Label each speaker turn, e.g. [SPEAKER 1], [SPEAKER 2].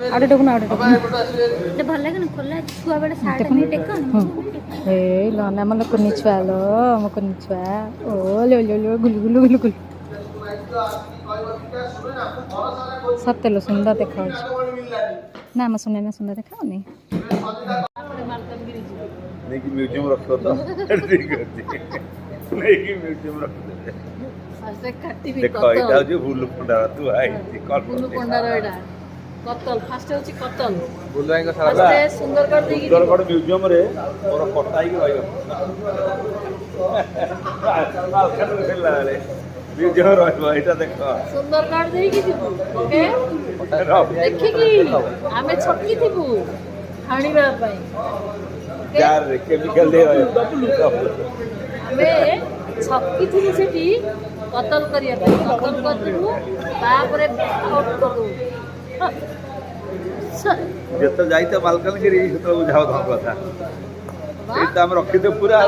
[SPEAKER 1] आड़े देखो ना आड़े देखो
[SPEAKER 2] ये भल लगे ना खोला छुआ बड़े साड़े नहीं टेको
[SPEAKER 1] ए लाना मन कुनी छुआ लो म कुनी छुआ ओ लो लो लो गुलु गुलु गुलु गुलु सत्य लो सुंदर देखा ना म सुने ना सुंदर देखा नहीं
[SPEAKER 3] नहीं कि म्यूजियम रखो तो ठीक है नहीं कि म्यूजियम रखो
[SPEAKER 2] फर्स्ट काटी भी
[SPEAKER 3] देखो इटा जो भूल पंडा तू आई कॉल
[SPEAKER 2] बुलु कोंडा रोइडा कतल फर्स्ट होची कतल
[SPEAKER 3] बुलवाई का सारा
[SPEAKER 2] फर्स्ट सुंदरगढ़ देगी
[SPEAKER 3] सुंदरगढ़ म्यूजियम रे और कटाई के भाई मालकान खेला रे म्यूजियम रहबो एटा देखो
[SPEAKER 2] सुंदरगढ़ देगी थी ओके देखि की हमें छक्की थीबू हाणीबा पई
[SPEAKER 3] यार केमिकल दे
[SPEAKER 2] हमें छक्की थी सेठी कतल करिया पई कतल कर देबू तापरे आउट कर दू
[SPEAKER 3] जेतो जाइते मालकानगिरी तो बुझाओ धम कथा एटा हम रखि दे पूरा